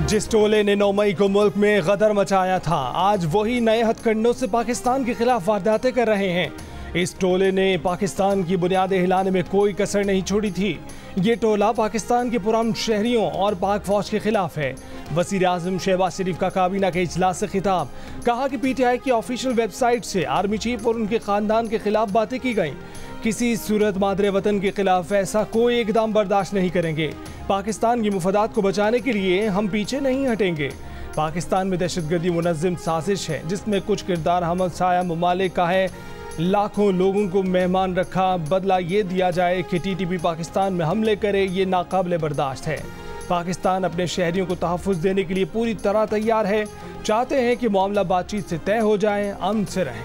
जिस टोले ने 9 मई को मुल्क में गदर मचाया था, आज वही नए हथकंडों से पाकिस्तान के खिलाफ वारदातें कर रहे हैं। इस टोले ने पाकिस्तान की बुनियादें हिलाने में कोई कसर नहीं छोड़ी थी। ये टोला पाकिस्तान के पुरान शहरियों और पाक फौज के खिलाफ है। वज़ीर आज़म शहबाज शरीफ का काबीना के इजलास से खिताब, कहा कि PTI की ऑफिशियल वेबसाइट से आर्मी चीफ और उनके खानदान के खिलाफ बातें की गई। किसी सूरत मादरे वतन के खिलाफ ऐसा कोई इकदाम बर्दाश्त नहीं करेंगे। पाकिस्तान की मुफादात को बचाने के लिए हम पीछे नहीं हटेंगे। पाकिस्तान में दहशतगर्दी मुनज़्ज़म साजिश है, जिसमें कुछ किरदार हमसाया ममालिक का है। लाखों लोगों को मेहमान रखा, बदला ये दिया जाए कि TTP पाकिस्तान में हमले करे, ये नाकाबिले बर्दाश्त है। पाकिस्तान अपने शहरियों को तहफ़्फ़ुज़ देने के लिए पूरी तरह तैयार है। चाहते हैं कि मामला बातचीत से तय हो जाए, अमन से रहें।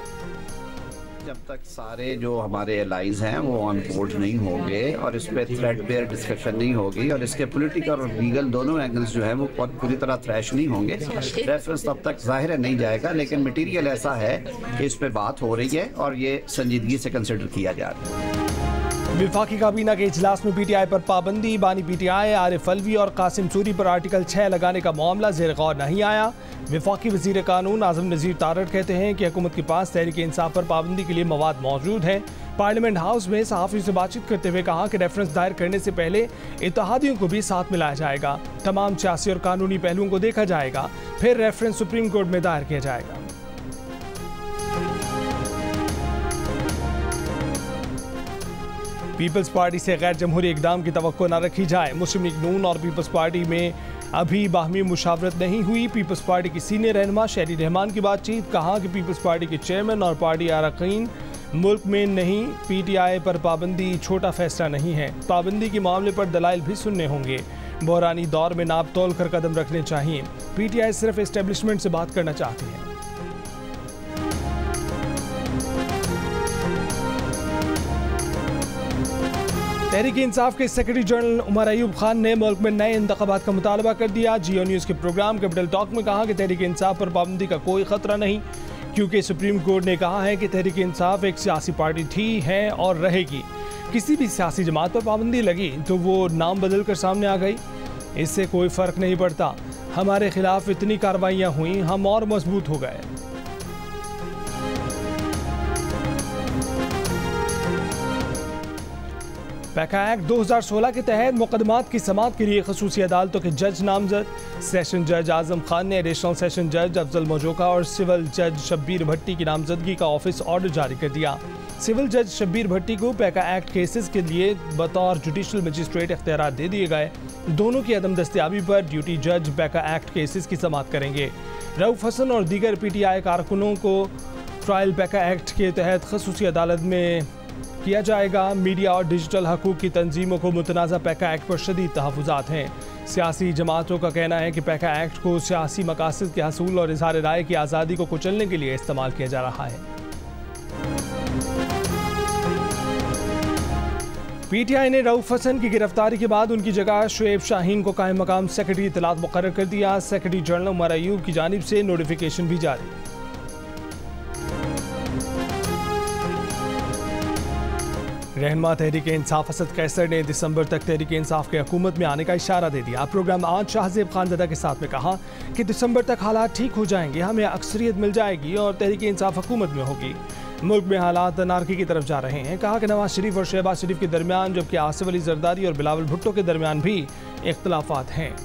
जब तक सारे जो हमारे एलाइज हैं वो ऑन बोर्ड नहीं होंगे और इस पर थ्रेड बेयर डिस्कशन नहीं होगी और इसके पॉलिटिकल और लीगल दोनों एंगल्स जो है वो पूरी तरह थ्रैश नहीं होंगे, रेफरेंस तब तक जाहिर है नहीं जाएगा। लेकिन मटीरियल ऐसा है कि इस पर बात हो रही है और ये संजीदगी से कंसिडर किया जा रहा है। वफाकी काबीना के इजलास में PTI पर पाबंदी, बानी PTI आरिफ अलवी और कासिम सूरी पर आर्टिकल 6 लगाने का मामला ज़ेर गौर नहीं आया। वफाकी वज़ीर कानून आज़म नज़ीर तारड़ कहते हैं कि हुकूमत के पास तहरीक इंसाफ पर पाबंदी के लिए मवाद मौजूद है। पार्लियामेंट हाउस में सहाफ़ियों से बातचीत करते हुए कहा कि रेफरेंस दायर करने से पहले इत्तेहादियों को भी साथ मिलाया जाएगा। तमाम सियासी और कानूनी पहलुओं को देखा जाएगा, फिर रेफरेंस सुप्रीम कोर्ट में दायर किया जाएगा। पीपल्स पार्टी से गैर जमहूरी इकदाम की तवक्को न रखी जाए। मुस्लिम लीग नून और पीपल्स पार्टी में अभी बाहमी मुशावरत नहीं हुई। पीपल्स पार्टी की सीनियर रहनुमा शहरी रहमान की बातचीत, कहा कि पीपल्स पार्टी के चेयरमैन और पार्टी अरकान मुल्क में नहीं, PTI पर पाबंदी छोटा फैसला नहीं है। पाबंदी के मामले पर दलाइल भी सुनने होंगे। बहरानी दौर में नाप तोल कर कदम रखने चाहिए। PTI सिर्फ एस्टेब्लिशमेंट से बात करना चाहती है। तहरीक इंसाफ के सेक्रेटरी जनरल उमर अयूब खान ने मुल्क में नए इंतखाबात का मुतालबा कर दिया। जियो न्यूज़ के प्रोग्राम कैपिटल टॉक में कहा कि तहरीक इंसाफ पर पाबंदी का कोई खतरा नहीं, क्योंकि सुप्रीम कोर्ट ने कहा है कि तहरीक इंसाफ एक सियासी पार्टी थी, है और रहेगी। किसी भी सियासी जमात पर पाबंदी लगी तो वो नाम बदल कर सामने आ गई, इससे कोई फ़र्क नहीं पड़ता। हमारे खिलाफ इतनी कार्रवाइयाँ हुई, हम और मजबूत हो गए। पैका एक्ट 2016 के तहत मुकदमात की समाअत के लिए खसूसी अदालतों के जज नामजद। सेशन जज आजम खान ने एडिशनल सेशन जज अफजल मोजोका और सिविल जज शब्बीर भट्टी की नामजदगी का ऑफिस ऑर्डर जारी कर दिया। सिविल जज शब्बीर भट्टी को पैका एक्ट केसेस के लिए बतौर जुडिशल मजिस्ट्रेट इख्तियार दे दिए गए। दोनों की अदम दस्तियाबी पर ड्यूटी जज पैका एक्ट केसेस की समाअत करेंगे। रऊफ हसन और दीगर PTI कारकुनों को ट्रायल पैका एक्ट के तहत खसूसी अदालत में किया जाएगा। मीडिया और डिजिटल हकूक़ की तंजीमों को मुतनाज़ा पैका एक्ट पर शदीद तहफ़्फ़ुज़ात हैं। सियासी जमातों का कहना है कि पैका एक्ट को सियासी मकासद के हसूल और इज़हार राय की आज़ादी को कुचलने के लिए इस्तेमाल किया जा रहा है। PTI ने रऊफ हसन की गिरफ्तारी के बाद उनकी जगह शुएब शाहीन को कायम मकाम सेक्रेटरी इत्तलात मुकर्रर कर दिया। सेक्रेटरी जनरल उमर अयूब की जानिब से नोटिफिकेशन भी जारी। रहनुमा तहरीक इंसाफ असद कैसर ने दिसंबर तक तहरीक इंसाफ के हुकूमत में आने का इशारा दे दिया। प्रोग्राम आज शाहजेब खानज़दा के साथ में कहा कि दिसंबर तक हालात ठीक हो जाएंगे, हमें अक्सरियत मिल जाएगी और तहरीक इंसाफ हुकूमत में होगी। मुल्क में हालात अनारकी की तरफ जा रहे हैं। कहा कि नवाज शरीफ और शहबाज शरीफ के दरमियान, जबकि आसिफ अली जरदारी और बिलावल भुट्टो के दरमियान भी इख्तलाफात हैं।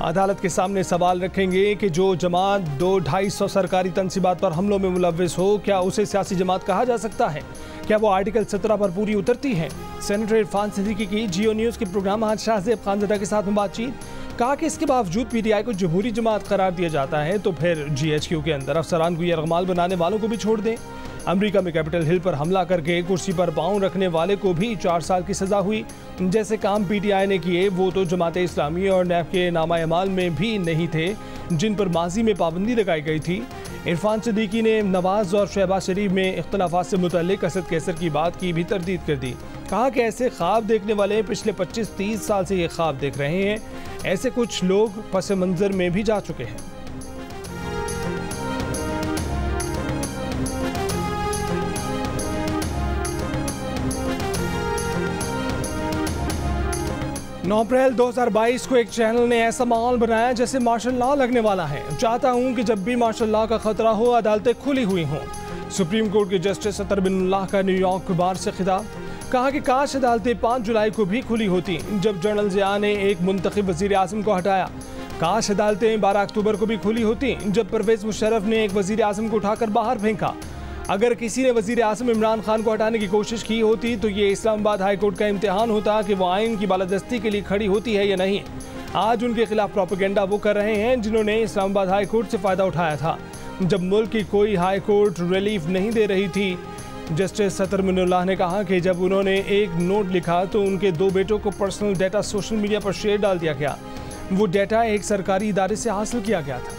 अदालत के सामने सवाल रखेंगे कि जो जमात 200-250 सरकारी तनसीबात पर हमलों में मुलव्विस हो, क्या उसे सियासी जमात कहा जा सकता है? क्या वो आर्टिकल 17 पर पूरी उतरती है? सेनेटर इरफान सिद्दीकी की जियो न्यूज़ के प्रोग्राम आज शाहजेब खानज़दा के साथ में बातचीत, कहा कि इसके बावजूद PTI को जमहूरी जमात करार दिया जाता है तो फिर GHQ के अंदर अफसरान को यरगमाल बनाने वालों को भी छोड़ दें। अमेरिका में कैपिटल हिल पर हमला करके कुर्सी पर पाँव रखने वाले को भी 4 साल की सज़ा हुई। जैसे काम PTI ने किए वो तो जमात इस्लामी और नैब के नामा अमाल में भी नहीं थे, जिन पर माजी में पाबंदी लगाई गई थी। इरफान सिद्दीकी ने नवाज और शहबाज शरीफ में इख्तलाफात से मुतल्लिक असद कैसर की बात की भी तरदीद कर दी। कहा कि ऐसे ख्वाब देखने वाले पिछले 25-30 साल से ये ख्वाब देख रहे हैं। ऐसे कुछ लोग पस मंज़र में भी जा चुके हैं। 9 अप्रैल 2022 को एक चैनल ने ऐसा माहौल बनाया जैसे मार्शल लॉ लगने वाला है। चाहता हूं कि जब भी मार्शल लॉ का खतरा हो अदालतें खुली हुई हों। सुप्रीम कोर्ट के जस्टिस अतर बिनुल्लाह का न्यूयॉर्क बार से खिताब। कहा कि काश अदालतें 5 जुलाई को भी खुली होती जब जनरल ज़िया ने एक मुंतखब वज़ीर आज़म को हटाया। काश अदालतें 12 अक्टूबर को भी खुली होती जब परवेज़ मुशर्रफ ने एक वज़ीर आज़म को उठाकर बाहर फेंका। अगर किसी ने वज़ीर आज़म इमरान खान को हटाने की कोशिश की होती तो ये इस्लामाबाद हाई कोर्ट का इम्तिहान होता कि वो आइन की बालादस्ती के लिए खड़ी होती है या नहीं। आज उनके खिलाफ प्रोपेगेंडा वो कर रहे हैं जिन्होंने इस्लामाबाद हाई कोर्ट से फ़ायदा उठाया था जब मुल्क की कोई हाई कोर्ट रिलीफ नहीं दे रही थी। जस्टिस अतर बिनुल्लाह ने कहा कि जब उन्होंने एक नोट लिखा तो उनके 2 बेटों को पर्सनल डाटा सोशल मीडिया पर शेयर डाल दिया गया। वो डाटा एक सरकारी इदारे से हासिल किया गया था।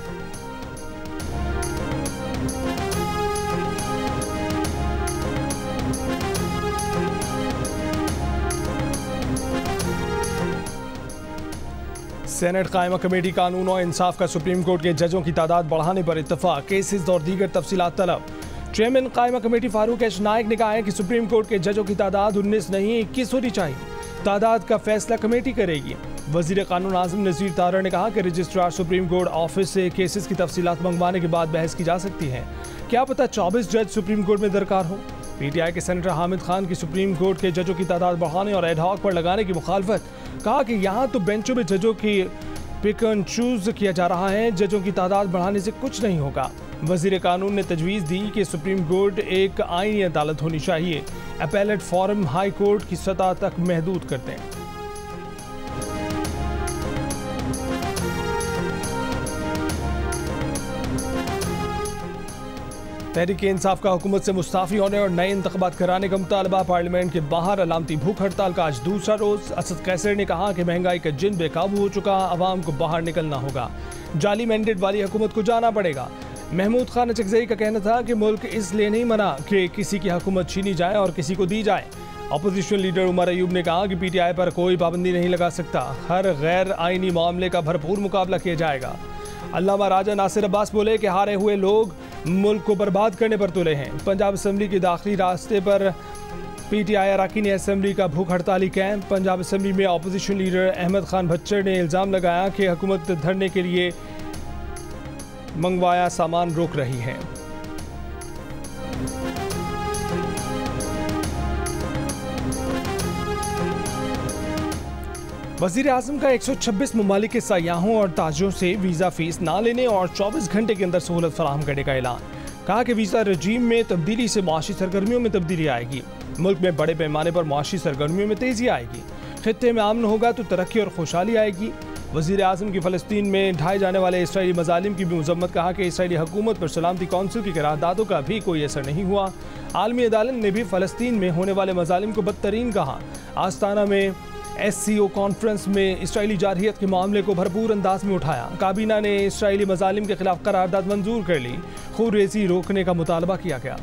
सेनेट कायमा कमेटी कानून और इंसाफ का सुप्रीम कोर्ट के जजों की तादाद बढ़ाने पर इत्तफाक। केसेस और दीगर तफसीलात तलब। चेयरमैन कायमा कमेटी फारूक एच नाइक ने कहा है कि सुप्रीम कोर्ट के जजों की तादाद 19 नहीं 21 होनी चाहिए। तादाद का फैसला कमेटी करेगी। वजीर कानून आजम नज़ीर तारड़ ने कहा कि रजिस्ट्रार सुप्रीम कोर्ट ऑफिस से केसेस की तफसीलात मंगवाने के बाद बहस की जा सकती है। क्या पता 24 जज सुप्रीम कोर्ट में दरकार हो। पीटीआई के सेनेटर हामिद खान की सुप्रीम कोर्ट के जजों की तादाद बढ़ाने और एडहॉक पर लगाने की मुखालफत। कहा कि यहाँ तो बेंचों में जजों की पिक एंड चूज किया जा रहा है, जजों की तादाद बढ़ाने से कुछ नहीं होगा। वजीर कानून ने तजवीज़ दी कि सुप्रीम कोर्ट एक आईनी अदालत होनी चाहिए। अपीलेट फोरम हाई कोर्ट की सतह तक महदूद कर दें। तहरीक इंसाफ का हुकूमत से मुस्ताफ़ी होने और नए इंतख़ाबात कराने का मुतालबा। पार्लियामेंट के बाहर अलामती भूख हड़ताल का आज दूसरा रोज़। असद कैसर ने कहा कि महंगाई का जिन बेकाबू हो चुका, आवाम को बाहर निकलना होगा। जाली मैंडेट वाली हुकूमत को जाना पड़ेगा। महमूद खान अचकज़ई का कहना था कि मुल्क इसलिए नहीं मना कि किसी की हुकूमत छीनी जाए और किसी को दी जाए। अपोजिशन लीडर उमर अयूब ने कहा कि पीटीआई पर कोई पाबंदी नहीं लगा सकता। हर गैर आइनी मामले का भरपूर मुकाबला किया जाएगा। अल्लामा राजा नासिर अब्बास बोले कि हारे हुए लोग मुल्क को बर्बाद करने पर तुले हैं। पंजाब असम्बली के दाखिली रास्ते पर पीटीआई अरकान असम्बली का भूख हड़ताली कैंप। पंजाब असम्बली में अपोजिशन लीडर अहमद खान भच्चर ने इल्ज़ाम लगाया कि हुकूमत धरने के लिए मंगवाया सामान रोक रही है। वज़ीर आज़म का 126 ममालिक के सयाहों और ताजिरों से वीज़ा फीस ना लेने और 24 घंटे के अंदर सहूलत फराहम करने का ऐलान। कहा कि वीज़ा रजीम में तब्दीली से माशी सरगर्मियों में तब्दीली आएगी। मुल्क में बड़े पैमाने पर माशी सरगर्मियों में तेज़ी आएगी। खित्ते में अमन होगा तो तरक्की और खुशहाली आएगी। वज़ीर आज़म की फ़लस्तीन में ढाए जाने वाले इसराइली मज़ालिम की भी मज़म्मत। कहा कि इसराइली हुकूमत पर सलामती कौंसिल की करारदादों का भी कोई असर नहीं हुआ। आलमी अदालत ने भी फ़लस्तीन में होने वाले मज़ालिम को बदतरीन कहा। आस्ताना में SCO कॉन्फ्रेंस में इसराइली जारहियत के मामले को भरपूर अंदाज में उठाया। काबीना ने इसराइली मज़ालिम के खिलाफ करारदाद मंजूर कर ली। खून रेज़ी रोकने का मुतालबा किया गया।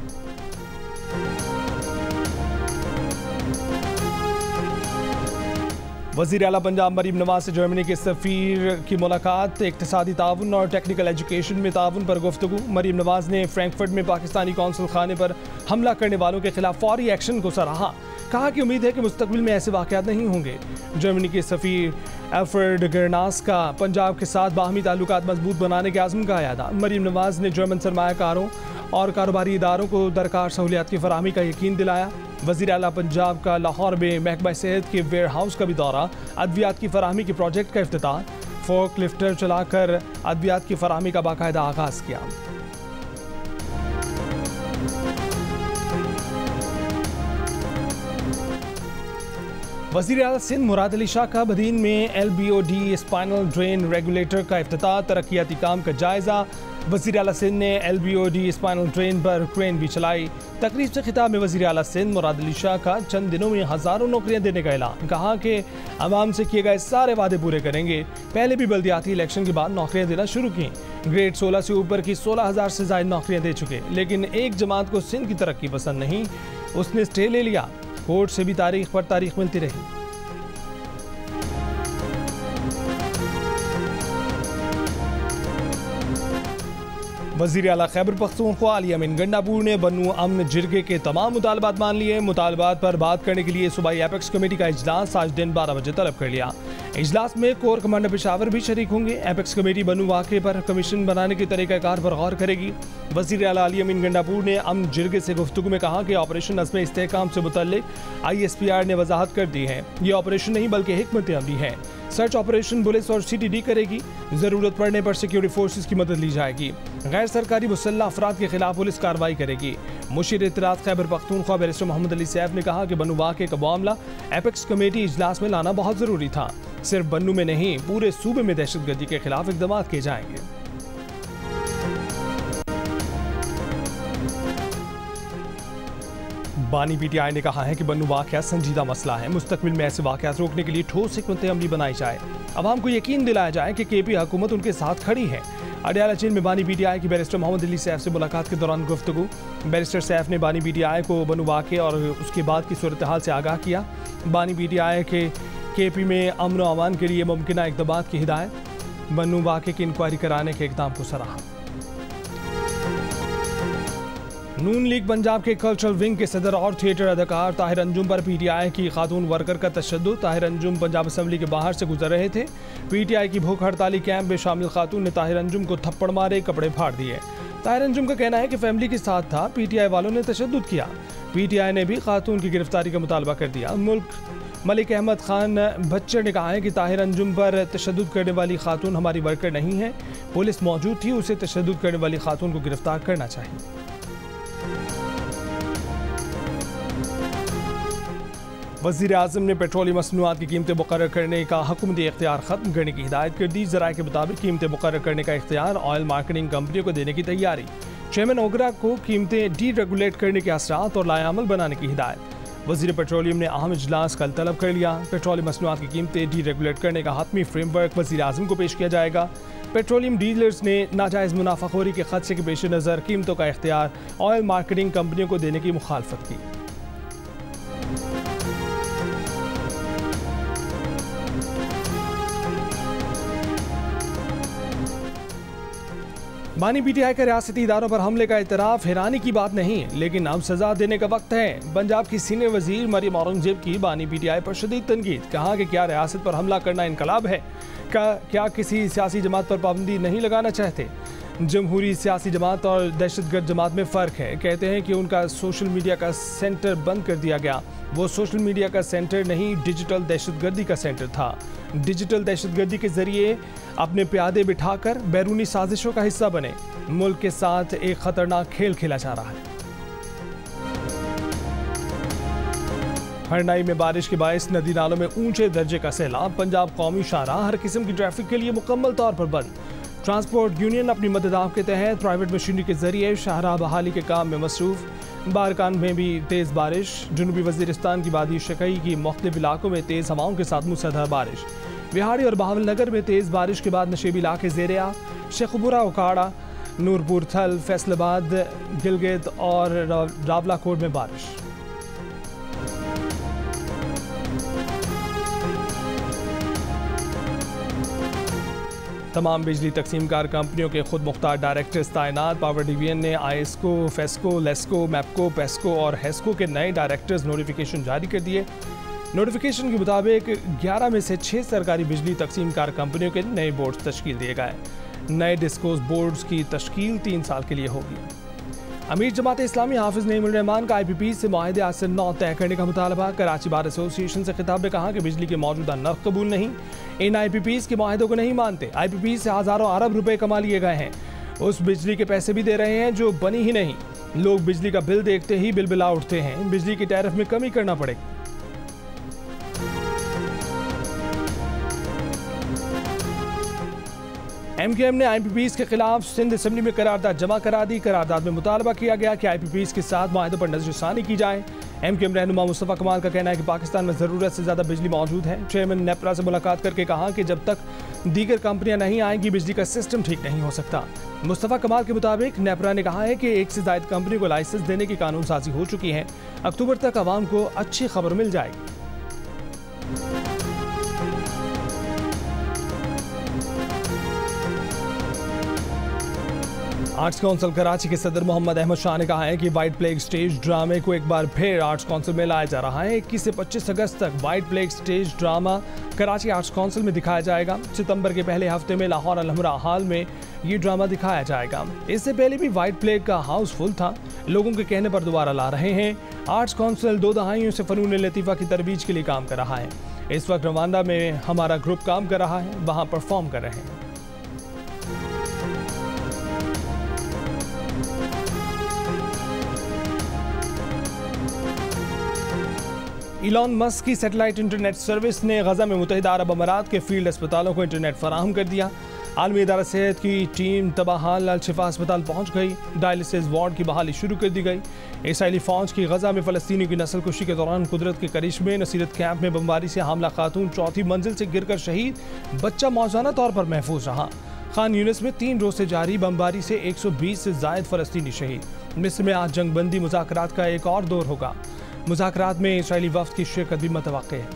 वज़ीर आला पंजाब मरीम नवाज से जर्मनी के सफ़ीर की मुलाकात। इक़्तिसादी ताउन और टेक्निकल एजुकेशन में ताउन पर गुफ्तगू। मरीम नवाज ने फ्रैंकफर्ट में पाकिस्तानी कौंसल खाने पर हमला करने वालों के खिलाफ फौरी एक्शन को सराहा। कहा कि उम्मीद है कि मुस्तकबिल में ऐसे वाक़यात नहीं होंगे। जर्मनी के सफ़ीर एल्फ्रेड गरनास का पंजाब के साथ बाहमी ताल्लुकात मजबूत बनाने के आज़म का अयादा। मरीम नवाज ने जर्मन सरमायाकारों और कारोबारी इदारों को दरकार सहूलियात की फराहमी का यकीन दिलाया। वज़ीर आला पंजाब का लाहौर में महकमा सेहत के वेयर हाउस का भी दौरा। अद्वियात की फराहमी के प्रोजेक्ट का इफ्तिताह। फोर्क लिफ्टर चलाकर अद्वियात की फराहमी का बाकायदा आगाज़ किया। वज़ीर आला सिंध मुराद अली शाह का बदीन में LBOD स्पाइनल ड्रेन रेगुलेटर का इफ्तिताह। तरक्याती काम का जायज़ा। वज़ीर आला सिंध ने LBOD स्पाइनल ड्रेन पर क्रेन भी चलाई। तकरीब से खिताब में वज़ीर आला सिंध मुराद अली शाह का चंद दिनों में हज़ारों नौकरियां देने का ऐलान। कहा कि आवाम से किए गए सारे वादे पूरे करेंगे। पहले भी बल्दियाती इलेक्शन के बाद नौकरियां देना शुरू की। ग्रेड 16 से ऊपर की 16,000 से ज़ायद नौकरियां दे चुके, लेकिन एक जमात को सिंध की तरक्की पसंद नहीं, उसने स्टे ले लिया। कोर्ट से भी तारीख पर तारीख मिलती रही। वज़ीर आला खैबर पख्तूनख्वा अली अमीन गंडापुर ने बन्नू अमन जिरगे के तमाम मुतालबात मान लिए। मुतालबात पर बात करने के लिए सूबाई एपेक्स कमेटी का इजलास आज दिन 12 बजे तलब कर लिया। इजलास में कोर कमांडर पेशावर भी शरीक होंगे। एपेक्स कमेटी बन्नू वाक़े पर कमीशन बनाने के तरीक़ाकार पर गौर करेगी। वज़ीर आला अली अमीन गंडापुर ने अमन जिरगे से गुफ्तगू में कहा कि ऑपरेशन नज़्म इस्तेहकाम से मुतल्लिक़ ISPR ने वजाहत कर दी है। ये ऑपरेशन नहीं बल्कि हिकमत अमली है। सर्च ऑपरेशन पुलिस और CTD करेगी। ज़रूरत पड़ने पर सिक्योरिटी फोर्सेस की मदद ली जाएगी। गैर सरकारी मुसल्लह अफराद के खिलाफ पुलिस कार्रवाई करेगी। मुशीर इत्तलात खैबर पख्तूनख्वा बैरिस्टर मोहम्मद अली सैफ ने कहा कि बन्नू वाक़े का मामला एपेक्स कमेटी इजलास में लाना बहुत ज़रूरी था। सिर्फ बन्नू में नहीं, पूरे सूबे में दहशतगर्दी के खिलाफ इक़दाम किए जाएंगे। बानी PTI ने कहा है कि बन्नू वाक़या संजीदा मसला है। मुस्तकबिल में ऐसे वाक़यात रोकने के लिए ठोस हिकमत अमली बनाई जाए। अवाम को यकीन दिलाया जाए कि KP हुकूमत उनके साथ खड़ी है। अडयाला चीन में बानी PTI की बैरिस्टर मोहम्मद अली सैफ से मुलाकात के दौरान गुफ्तगू। बैरिस्टर सैफ ने बानी PTI को बन्नू वाक़े और उसके बाद की सूरत हाल से आगाह किया। बानी PTI के KP में अमन व अमान के लिए मुमकिन इक़दाम की हिदायत। बन्नू वाक़े की इंक्वायरी कराने के इक़दाम को सराहा। नून लीग पंजाब के कल्चरल विंग के सदर और थिएटर अदाकार ताहिर अंजुम पर PTI की खातून वर्कर का तशद्दुद। ताहिर अंजुम पंजाब असम्बली के बाहर से गुजर रहे थे। PTI की भूख हड़ताली कैंप में शामिल खातून ने ताहिर अंजुम को थप्पड़ मारे, कपड़े फाड़ दिए। ताहिर अंजुम का कहना है कि फैमिली के साथ था, PTI वालों ने तशद्दुद किया। PTI ने भी खातून की गिरफ्तारी का मुतालबा कर दिया। मलिक अहमद खान बच्चर ने कहा है कि ताहिर अंजुम पर तशद्दुद करने वाली खातून हमारी वर्कर नहीं है। पुलिस मौजूद थी, उसे तशद्दुद करने वाली खातून को गिरफ्तार करना चाहिए। वज़ीर आज़म ने पेट्रोलियम मसनूआत की कीमतें मुकर्रर करने का हुकूमती इख्तियार ख़त्म करने की हिदायत कर दी। ज़राए के मुताबिक कीमतें मुकर्रर करने का इख्तियार ऑयल मार्केटिंग कंपनियों को देने की तैयारी। चेयरमैन ओगरा को कीमतें डीरेगुलेट करने के असरात और लायामल बनाने की हिदायत। वज़ीर पेट्रोलियम ने अहम इजलास कल तलब कर लिया। पेट्रोलियम मसनूआत की कीमतें डीरेगुलेट करने का हतमी फ्रेमवर्क वज़ीर आज़म को पेश किया जाएगा। पेट्रोलियम डीलर्स ने नाजायज़ मुनाफाखोरी के खदशे के पेश नज़र कीमतों का इख्तियार ऑयल मार्केटिंग कंपनियों को देने की मुखालफत की। बानी PTI का रियासती इदारों पर हमले का इतराफ़ हैरानी की बात नहीं, लेकिन अब सजा देने का वक्त है। पंजाब की सीनियर वजीर मरियम औरंगजेब की बानी PTI पर शदीद तनकीद। कहा कि क्या रियासत पर हमला करना इनकलाब है? क्या किसी सियासी जमात पर पाबंदी नहीं लगाना चाहते? जमहूरी सियासी जमात और दहशतगर्द जमात में फ़र्क है। कहते हैं कि उनका सोशल मीडिया का सेंटर बंद कर दिया गया। वो सोशल मीडिया का सेंटर नहीं, डिजिटल दहशतगर्दी का सेंटर था। डिजिटल दहशतगर्दी के जरिए अपने प्यादे बिठाकर बैरूनी साजिशों का हिस्सा बने। मुल्क के साथ एक खतरनाक खेल खेला जा रहा है। हरनाई में बारिश के बायस नदी नालों में ऊंचे दर्जे का सैलाब। पंजाब कौमी शाहराह हर किस्म की ट्रैफिक के लिए मुकम्मल तौर पर बंद। ट्रांसपोर्ट यूनियन अपनी मददाव के तहत प्राइवेट मशीनरी के जरिए शाहराह बहाली के काम में मसरूफ। बारकान में भी तेज़ बारिश। जनूबी वज़ीरिस्तान की वादी शकई की मुख्तलिफ इलाकों में तेज़ हवाओं के साथ मूसलाधार बारिश। बिहाड़ी और बहावलनगर में तेज़ बारिश के बाद नशेबी इलाके ज़ेरे आब। शेखपुरा, उकाड़ा, नूरपुर थल, फैसलाबाद, गिलगित और रावलाकोट में बारिश। तमाम बिजली तकसीमकार कंपनियों के खुद मुख्तार डायरेक्टर्स तैनात। पावर डिवीजन ने आईएसको, फेस्को, लेस्को, मैपको, पेस्को और हेस्को के नए डायरेक्टर्स नोटिफिकेशन जारी कर दिए। नोटिफिकेशन के मुताबिक 11 में से 6 सरकारी बिजली तकसीमकार कंपनियों के नए बोर्ड तश्कील दिए गए। नए डिस्कोस बोर्ड्स की तश्कील 3 साल के लिए होगी। अमीर जमात इस्लामी हाफिज नईमुर रहमान का IPP से मुआहदे आज से 9 तय करने का मुतालबा। कराची बार एसोसिएशन से खिताब में कहा कि बिजली के मौजूदा नर्ख कबूल नहीं। इन IPPs के मुआहदों को नहीं मानते। IPP से हज़ारों अरब रुपए कमा लिए गए हैं। उस बिजली के पैसे भी दे रहे हैं जो बनी ही नहीं। लोग बिजली का बिल देखते ही बिलबिला उठते हैं। बिजली की टैरिफ में कमी करना पड़ेगी। MKM ने IPPs के खिलाफ सिंध असम्बली में करारदाद जमा करा दी। करारदाद में मुतालबा किया गया कि IPPs के साथ मुआहदों पर नज़रसानी की जाए। MKM रहनुमा मुस्तफ़ा कमाल का कहना है कि पाकिस्तान में ज़रूरत से ज़्यादा बिजली मौजूद है। चेयरमैन नेपरा से मुलाकात करके कहा कि जब तक दीगर कंपनियां नहीं आएंगी बिजली का सिस्टम ठीक नहीं हो सकता। मुस्तफ़ा कमाल के मुताबिक नेपरा ने कहा है कि 1 से ज़ायद कंपनी को लाइसेंस देने की कानून साजी हो चुकी है। अक्टूबर तक आवाम को अच्छी खबर मिल जाएगी। आर्ट्स काउंसिल कराची के सदर मोहम्मद अहमद शाह ने कहा है कि वाइट प्लेग स्टेज ड्रामे को एक बार फिर आर्ट्स काउंसिल में लाया जा रहा है। 21 से 25 अगस्त तक white plague stage drama Karachi arts council में दिखाया जाएगा। सितंबर के पहले हफ्ते में लाहौर अलहमरा हॉल में ये ड्रामा दिखाया जाएगा। इससे पहले भी वाइट प्लेग का हाउस फुल था। लोगों के कहने पर दोबारा ला रहे हैं। आर्ट्स काउंसिल 2 दहाइयों से फनून लतीफ़ा की तरबीज के लिए काम कर रहा है। इस वक्त रवांडा में हमारा ग्रुप काम कर रहा है, वहाँ परफॉर्म कर रहे हैं। इलॉन मस्क की सैटेलाइट इंटरनेट सर्विस ने गजा में मुत्तहिदा अरब अमारात के फील्ड अस्पतालों को इंटरनेट फराहम कर दिया। आलमी इदारा सेहत की टीम तबाहाल अल शिफा अस्पताल पहुंच गई। डायलिसिस वार्ड की बहाली शुरू कर दी गई। इसराइली फौज की गजा में फ़लस्तीनियों की नस्लकुशी के दौरान कुदरत के करिश्मे। नसीरत कैंप में बमबारी से हमला खातून 4थी मंजिल से गिरकर शहीद। बच्चा मौजूदा तौर पर महफूज रहा। खान यूनिस में 3 रोज से जारी बमबारी से 120 से जायद फ़लस्तीनी शहीद। मिस्र में आज जंगबंदी मुज़ाकरात का एक और दौर होगा। मुज़ाकरात में इसराइली वफ़द की शिरकत भी मुतवक्के है।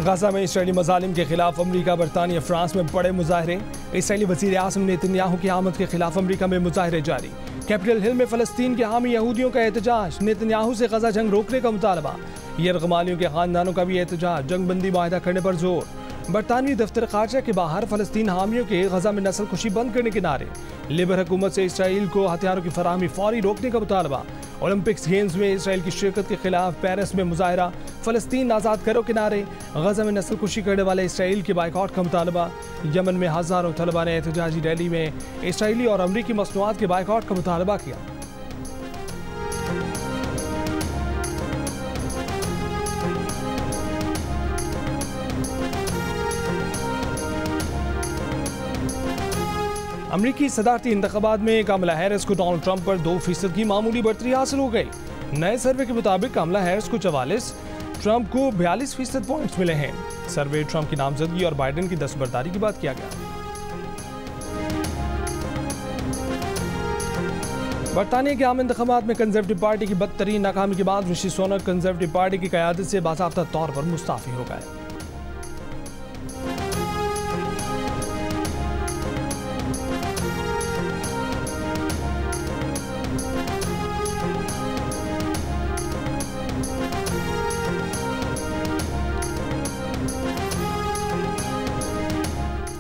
गाज़ा में इसराइली मज़ालिम के खिलाफ अमरीका, बरतानिया, फ्रांस में बड़े मुजाहरे। इसराइली वज़ीर आज़म नेतन्याहू की आमद के खिलाफ अमरीका में मुजाहरे जारी। कैपिटल हिल में फ़लस्तीन के हामी यहूदियों का एहतजाज। नेतन्याहू से गजा जंग रोकने का मुतालबा। यरगमालियों के ख़ानदानों का भी एहतजाज। जंगबंदी मुआहदा करने पर जोर। बरतानवी दफ्तर खारजा के बाहर फ़लस्तीन हामियों के गजा में नस्ल कुशी बंद करने के नारे। लेबर हुकूमत से इसराइल को हथियारों की फराहमी फौरी रोकने का मुतालबा। ओलंपिक्स गेम्स में इसराइल की शिरकत के खिलाफ पेरिस में मुजाहरा। फ़लस्तीन आज़ाद करो के नारे। गजा में नस्ल कुशी करने वाले इसराइल के बाइकआउट का मुतालबा। यमन में हज़ारों तलबा ने एहतजाजी रैली में इसराइली और अमरीकी मसनूआत के बाइकआउट का मुतालबा किया। अमरीकी सदारती इंतखाबात में कमला हैरिस को डोनाल्ड ट्रंप पर 2% की मामूली बढ़तरी हासिल हो गई। नए सर्वे के मुताबिक कमला हैरिस को 44, ट्रंप को 42% पॉइंट्स मिले हैं। सर्वे ट्रंप की नामजदगी और बाइडेन की दस्तबरदारी की बात किया गया। बरतानिया के आम इंतखाबात में कंजर्वेटिव पार्टी की बदतरीन नाकामी के बाद ऋषि सुनक कंजर्वेटिव पार्टी की क़यादत से बाज़ाब्ता तौर पर मुस्ताफ़ी हो गए।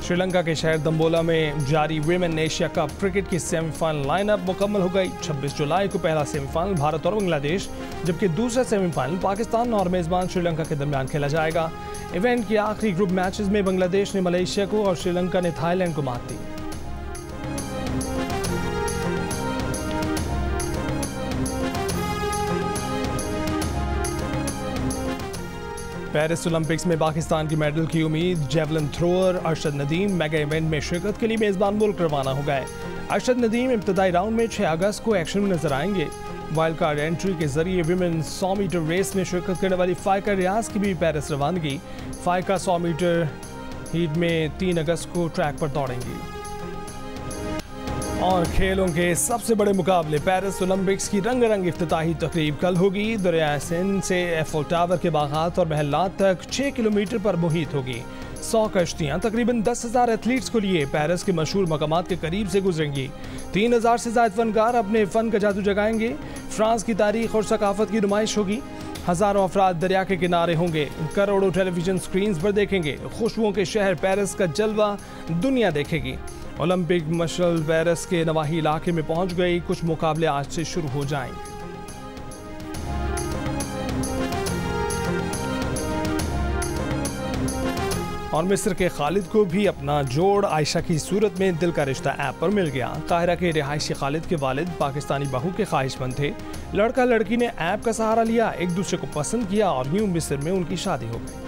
श्रीलंका के शहर दम्बोला में जारी विमेन एशिया कप क्रिकेट की सेमीफाइनल लाइनअप मुकम्मल हो गई। 26 जुलाई को पहला सेमीफाइनल भारत और बांग्लादेश, जबकि दूसरा सेमीफाइनल पाकिस्तान और मेज़बान श्रीलंका के दरमियान खेला जाएगा। इवेंट के आखिरी ग्रुप मैचेस में बांग्लादेश ने मलेशिया को और श्रीलंका ने थाईलैंड को मात दी। पेरिस ओलंपिक्स में पाकिस्तान की मेडल की उम्मीद। Javelin thrower Arshad Nadeem mega event में शिरकत के लिए मेज़बान मुल्क रवाना हो गए। अरशद नदीम इब्तदाई राउंड में 6 अगस्त को एक्शन में नजर आएंगे। वाइल्ड कार्ड एंट्री के जरिए विमेन 100 मीटर रेस में शिरकत करने वाली फाइका रियाज की भी पेरिस रवानगी। फाइका 100 मीटर हीट में 3 अगस्त को ट्रैक पर दौड़ेंगी। और खेलों के सबसे बड़े मुकाबले पेरिस ओलंपिक्स की रंगारंग इफ्तिताही तकरीब कल होगी। दरिया सिंध से एफिल टावर के बागात और महलात तक 6 किलोमीटर पर मुहित होगी। 100 कश्तियाँ तकरीबन 10,000 एथलीट्स को लिए पेरिस के मशहूर मकामात के करीब से गुजरेंगी। 3,000 से ज़ायद फनकार अपने फ़न का जादू जगाएंगे। फ्रांस की तारीख और सकाफत की नुमाइश होगी। हज़ारों अफराद दरिया के किनारे होंगे। करोड़ों टेलीविजन स्क्रीन्स पर देखेंगे। खुशबुओं के शहर पेरिस का जलवा दुनिया देखेगी। ओलंपिक मशल पेरिस के नवाही इलाके में पहुंच गई। कुछ मुकाबले आज से शुरू हो जाएंगे। और मिस्र के खालिद को भी अपना जोड़ आयशा की सूरत में दिल का रिश्ता ऐप पर मिल गया। काहिरा के रिहायशी खालिद के वालिद पाकिस्तानी बहू के ख्वाहिशमंद थे। लड़का लड़की ने ऐप का सहारा लिया, एक दूसरे को पसंद किया और यूं मिस्र में उनकी शादी हो गई।